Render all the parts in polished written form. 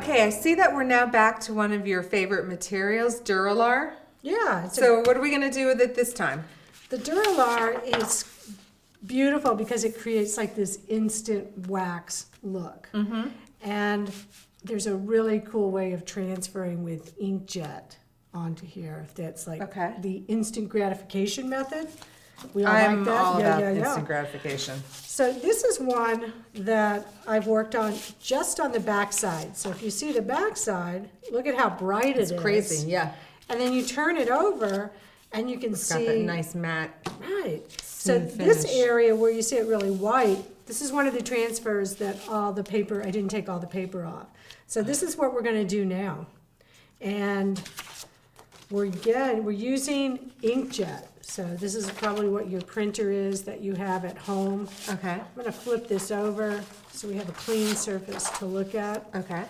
Okay, I see that we're now back to one of your favorite materials, Dura-Lar. Yeah. So what are we going to do with it this time? The Dura-Lar is beautiful because it creates like this instant wax look. Mm-hmm. And there's a really cool way of transferring with inkjet onto here. That's like the instant gratification method. We all I'm like that. all about instant gratification. So this is one that I've worked on just on the back side. So if you see the back side, look at how bright it is. It's crazy, yeah. And then you turn it over and you can see. Got that nice matte. Right. So finish. this area where you see it really white, this is one of the transfers that all the paper, I didn't take all the paper off. So this is what we're going to do now. And we're using inkjet. So this is probably what your printer is that you have at home. Okay. I'm going to flip this over so we have a clean surface to look at. Okay.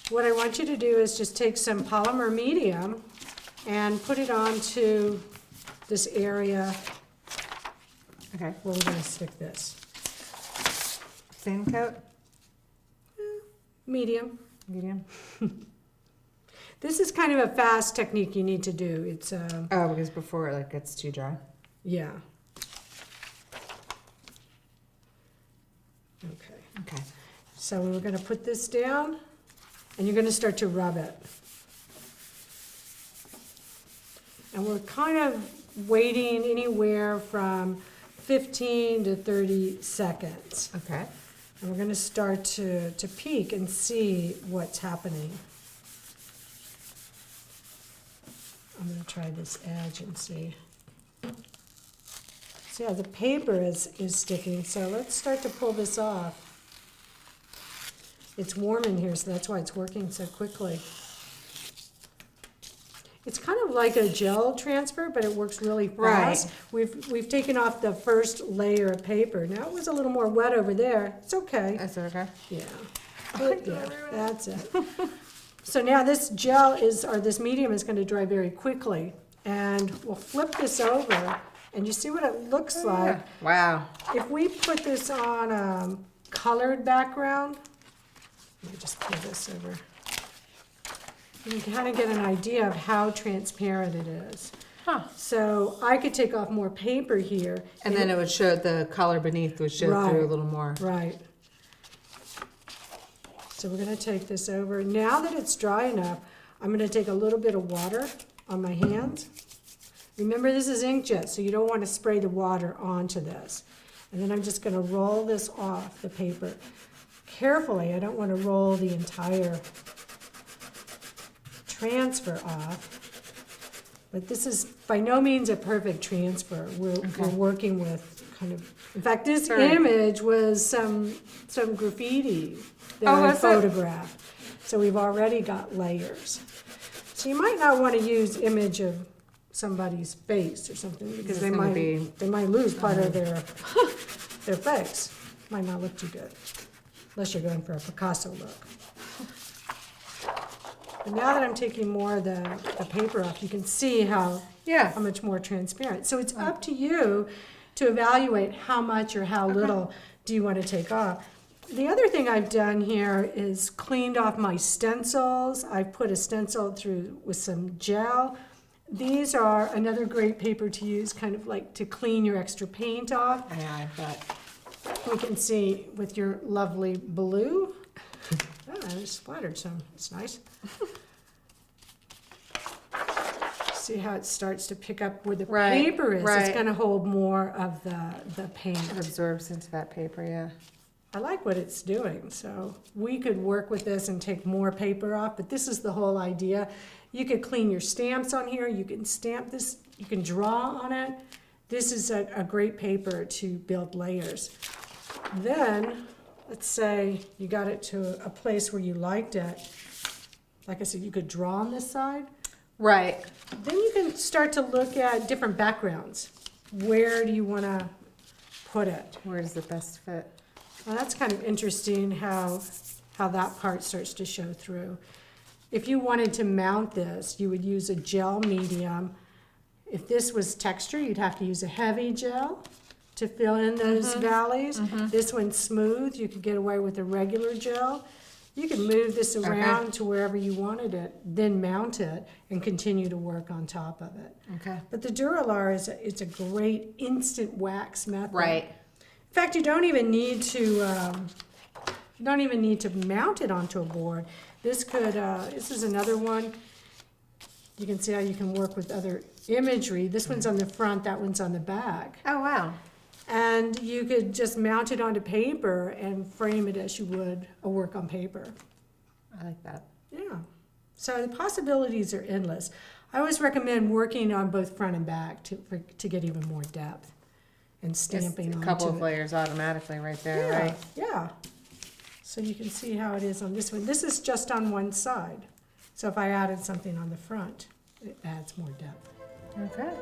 What I want you to do is just take some polymer medium and put it onto this area Okay. where we're going to stick this. Thin coat? Medium. Medium? This is kind of a fast technique you need to do. It's Oh, because before it gets too dry. yeah. Okay. Okay. So we're going to put this down, and you're going to start to rub it. And we're kind of waiting anywhere from 15 to 30 seconds. Okay. And we're going to start to peek and see what's happening. I'm going to try this edge and see. So yeah, the paper is sticking, so let's start to pull this off. It's warm in here, so that's why it's working so quickly. It's kind of like a gel transfer, but it works really fast. Right. We've taken off the first layer of paper. Now it was a little more wet over there. It's okay. Is it okay? Yeah. Yeah, that's it. So now this gel this medium is going to dry very quickly. And we'll flip this over, and you see what it looks like. Wow. If we put this on a colored background, let me just pull this over. You can kind of get an idea of how transparent it is. Huh. So I could take off more paper here. And then it would show, the color beneath would show through a little more. Right. So we're going to take this over. Now that it's dry enough, I'm going to take a little bit of water on my hands. Remember, this is inkjet, so you don't want to spray the water onto this. And then I'm just going to roll this off the paper. Carefully, I don't want to roll the entire transfer off. But this is by no means a perfect transfer. We're working with kind of, in fact, this image was some graffiti that I photographed. So we've already got layers. So you might not want to use image of somebody's face or something because they might lose part of their face. Might not look too good unless you're going for a Picasso look. But now that I'm taking more of the paper off, you can see how much more transparent. So it's up to you to evaluate how much or how little do you want to take off. The other thing I've done here is cleaned off my stencils. I've put a stencil through with some gel. These are another great paper to use, kind of like to clean your extra paint off. Yeah, I bet. We can see with your lovely blue. Oh, I just splattered some. It's nice. See how it starts to pick up where the paper is. It's going to hold more of the paint. It absorbs into that paper, yeah. I like what it's doing. So we could work with this and take more paper off, but this is the whole idea. You could clean your stamps on here. You can stamp this. You can draw on it. This is a great paper to build layers. Then, let's say you got it to a place where you liked it. Like I said, you could draw on this side. Right. Then you can start to look at different backgrounds. Where do you want to put it? Where does it best fit? Well, that's kind of interesting how that part starts to show through. If you wanted to mount this, you would use a gel medium. If this was texture, you'd have to use a heavy gel to fill in those valleys. This one's smooth. You could get away with a regular gel. You can move this around to wherever you wanted it, then mount it and continue to work on top of it. Okay. But the Dura-Lar it's a great instant wax method. Right. In fact, you don't even need to mount it onto a board. This is another one. You can see how you can work with other imagery. This one's on the front, that one's on the back. Oh, wow. And you could just mount it onto paper and frame it as you would a work on paper. I like that. Yeah. So the possibilities are endless. I always recommend working on both front and back to get even more depth and stamping Just onto a couple of it. layers automatically right there, Yeah, right? yeah. So you can see how it is on this one. This is just on one side. So if I added something on the front, it adds more depth. Okay.